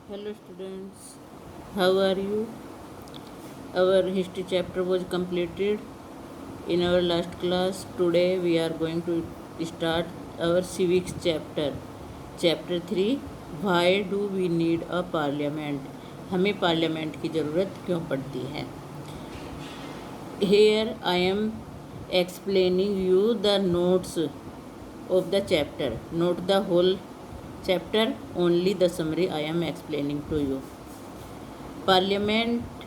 Hello students, how are you? Our history chapter was completed in our last class. Today we are going to start our civics chapter. Chapter 3, Why do we need a parliament? हमें parliament की ज़रूरत क्यों पड़ती है? Here I am explaining you the notes of the chapter. Not the whole chapter, only the summary I am explaining to you. Parliament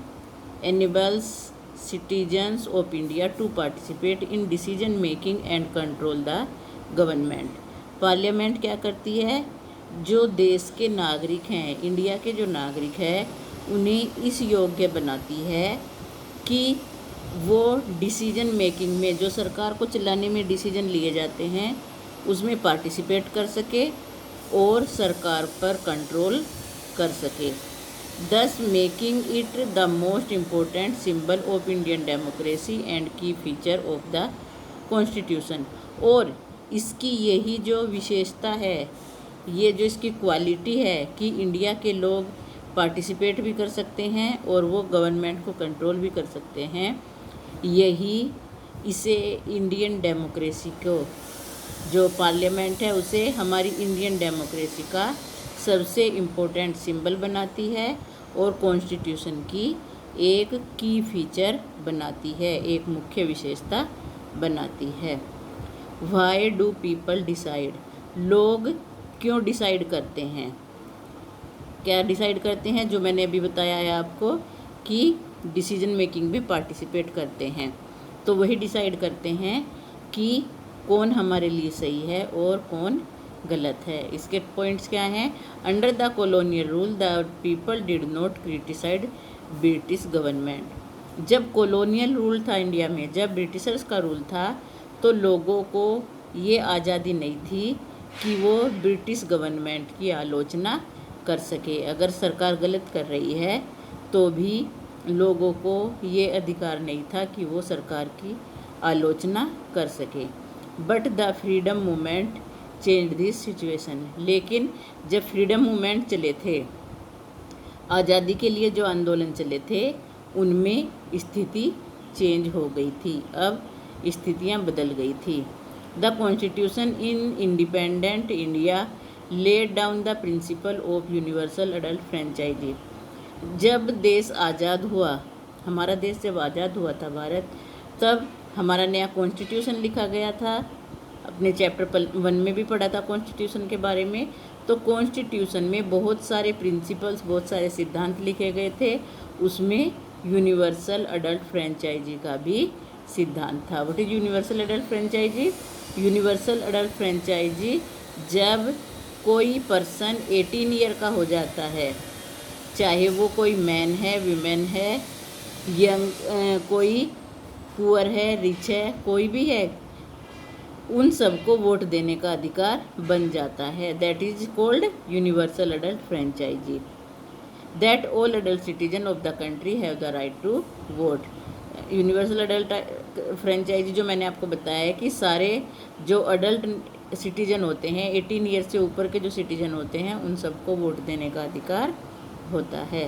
enables citizens of India to participate in decision making and control the government. Parliament क्या करती है? जो देश के नागरिक हैं, India के जो नागरिक हैं, उन्हें इस योग्य बनाती है कि वो डिसीजन मेकिंग में, जो सरकार को चलाने में डिसीजन लिए जाते हैं, उसमें पार्टिसिपेट कर सके और सरकार पर कंट्रोल कर सके, thus making it the most important symbol of Indian democracy and key feature of the constitution. और इसकी यही जो विशेषता है, ये जो इसकी क्वालिटी है कि इंडिया के लोग पार्टिसिपेट भी कर सकते हैं और वो गवर्नमेंट को कंट्रोल भी कर सकते हैं, यही इसे इंडियन डेमोक्रेसी को, जो पार्लियामेंट है, उसे हमारी इंडियन डेमोक्रेसी का सबसे इम्पोर्टेंट सिंबल बनाती है और कॉन्स्टिट्यूशन की एक की फीचर बनाती है, एक मुख्य विशेषता बनाती है। Why do people decide? लोग क्यों डिसाइड करते हैं? क्या डिसाइड करते हैं? जो मैंने अभी बताया है आपको कि डिसीजन मेकिंग में पार्टिसिपेट करते हैं, तो वही डिसाइड करते हैं कि कौन हमारे लिए सही है और कौन गलत है। इसके पॉइंट्स क्या हैं? Under the colonial rule the people did not criticised British government. जब कॉलोनियल रूल था इंडिया में, जब ब्रिटिशर्स का रूल था, तो लोगों को ये आज़ादी नहीं थी कि वो ब्रिटिश गवर्नमेंट की आलोचना कर सके। अगर सरकार गलत कर रही है तो भी लोगों को ये अधिकार नहीं था कि वो सरकार की आलोचना कर सके। But the freedom movement change this situation. लेकिन जब फ्रीडम मूवमेंट चले थे, आज़ादी के लिए जो आंदोलन चले थे, उनमें स्थिति चेंज हो गई थी, अब स्थितियां बदल गई थी। The constitution in independent India laid down the principle of universal adult franchise. जब देश आज़ाद हुआ, हमारा देश जब आज़ाद हुआ था भारत, तब हमारा नया कॉन्स्टिट्यूशन लिखा गया था। अपने चैप्टर 1 में भी पढ़ा था कॉन्स्टिट्यूशन के बारे में। तो कॉन्स्टिट्यूशन में बहुत सारे प्रिंसिपल्स, बहुत सारे सिद्धांत लिखे गए थे। उसमें यूनिवर्सल अडल्ट फ्रेंचाइजी का भी सिद्धांत था। What is universal adult franchise? Universal adult franchise, जब कोई पर्सन 18 ईयर का हो जाता है, चाहे वो कोई मैन है, वीमेन है, यंग, कोई पुअर है, रिच है, कोई भी है, उन सबको वोट देने का अधिकार बन जाता है। That is called universal adult franchise. That all adult citizen of the country have the right to vote. Universal adult franchise जो मैंने आपको बताया है कि सारे जो अडल्ट सिटीजन होते हैं, 18 ईयर से ऊपर के जो सिटीजन होते हैं, उन सबको वोट देने का अधिकार होता है।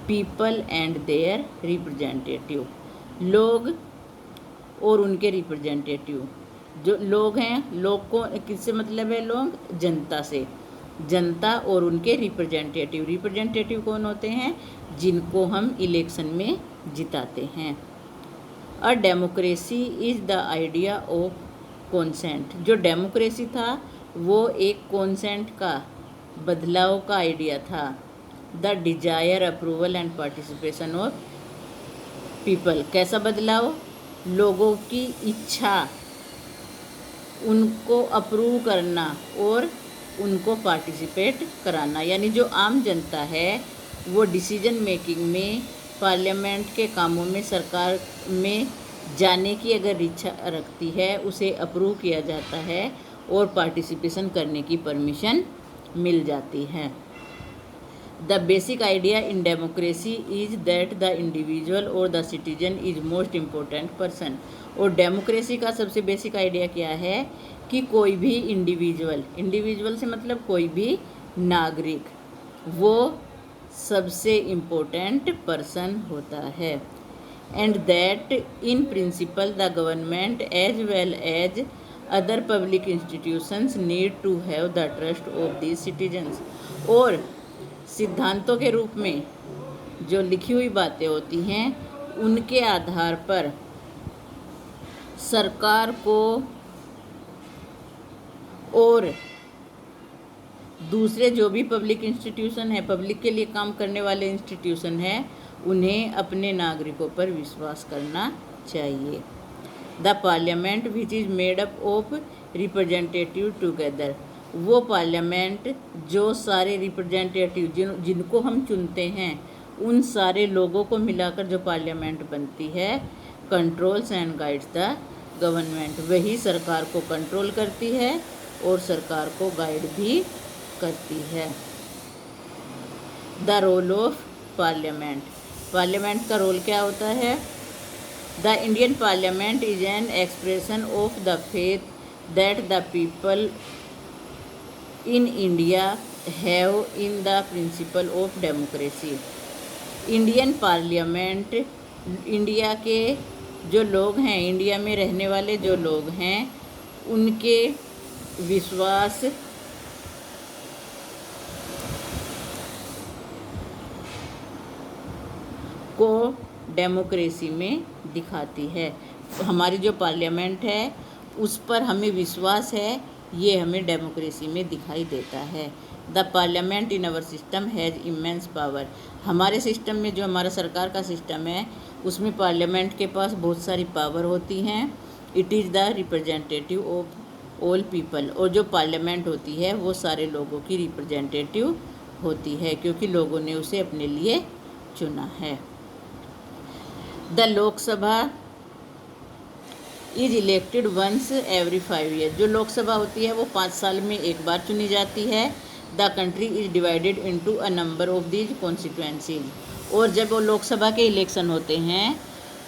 People and their representative. लोग और उनके रिप्रेजेंटेटिव। जो लोग हैं, लोग को किससे मतलब है? लोग, जनता से। जनता और उनके रिप्रेजेंटेटिव। रिप्रेजेंटेटिव कौन होते हैं? जिनको हम इलेक्शन में जिताते हैं। A democracy is the idea of consent. जो डेमोक्रेसी था वो एक कॉन्सेंट का, बदलाव का आइडिया था। The desire, approval and participation of people. कैसा बदलाव? लोगों की इच्छा, उनको अप्रूव करना और उनको पार्टिसिपेट कराना। यानी जो आम जनता है वो डिसीजन मेकिंग में, पार्लियामेंट के कामों में, सरकार में जाने की अगर इच्छा रखती है, उसे अप्रूव किया जाता है और पार्टिसिपेशन करने की परमिशन मिल जाती है। The basic idea in democracy is that the individual or the citizen is most important person. और डेमोक्रेसी का सबसे बेसिक आइडिया क्या है कि कोई भी इंडिविजुअल, इंडिविजुअल से मतलब कोई भी नागरिक, वो सबसे इम्पोर्टेंट पर्सन होता है। And that in principle the government as well as other public institutions need to have the trust of the citizens. और सिद्धांतों के रूप में जो लिखी हुई बातें होती हैं उनके आधार पर सरकार को और दूसरे जो भी पब्लिक इंस्टीट्यूशन है, पब्लिक के लिए काम करने वाले इंस्टीट्यूशन है, उन्हें अपने नागरिकों पर विश्वास करना चाहिए। The parliament which is made up of representative together, वो पार्लियामेंट जो सारे रिप्रेजेंटेटिव जिनको हम चुनते हैं उन सारे लोगों को मिलाकर जो पार्लियामेंट बनती है, controls and guides the government, वही सरकार को कंट्रोल करती है और सरकार को गाइड भी करती है। The role of parliament, parliament का रोल क्या होता है? The Indian parliament is an expression of the faith that the people in India have in the principle of democracy. Indian parliament, India के जो लोग हैं, इंडिया में रहने वाले जो लोग हैं, उनके विश्वास को डेमोक्रेसी में दिखाती है। हमारी जो पार्लियामेंट है उस पर हमें विश्वास है, ये हमें डेमोक्रेसी में दिखाई देता है। The parliament in our system has immense power, हमारे सिस्टम में जो हमारा सरकार का सिस्टम है उसमें पार्लियामेंट के पास बहुत सारी पावर होती हैं। It is the representative of all people, और जो पार्लियामेंट होती है वो सारे लोगों की रिप्रेजेंटेटिव होती है क्योंकि लोगों ने उसे अपने लिए चुना है। The Lok Sabha is elected once every 5 year, जो लोकसभा होती है वो 5 साल में एक बार चुनी जाती है। The country is divided into a number of these constituencies, और जब वो लोकसभा के इलेक्शन होते हैं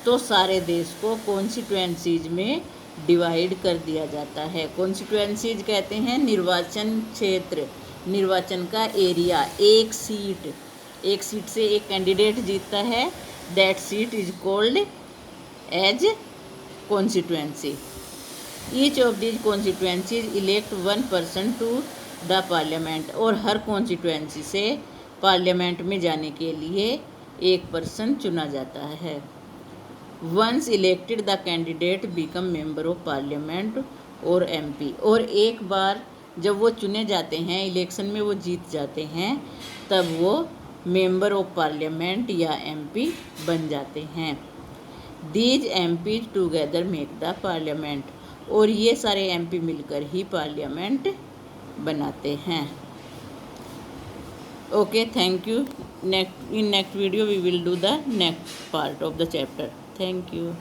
तो सारे देश को कॉन्स्टिट्यूएंसीज में डिवाइड कर दिया जाता है। कॉन्स्टिट्यूएंसीज कहते हैं निर्वाचन क्षेत्र, निर्वाचन का एरिया। एक सीट से एक कैंडिडेट जीतता है, that seat is called as constituency. Each of these constituencies elect one person to the parliament, और हर कॉन्स्टिट्यूएंसी से पार्लियामेंट में जाने के लिए एक पर्सन चुना जाता है। Once elected the candidate become member of parliament और MP, और एक बार जब वो चुने जाते हैं, इलेक्शन में वो जीत जाते हैं, तब वो मेंबर ऑफ पार्लियामेंट या MP बन जाते हैं। These MPs together make the parliament, और ये सारे MP मिलकर ही पार्लियामेंट बनाते हैं। Okay, thank you. In next video we will do the next part of the chapter. Thank you.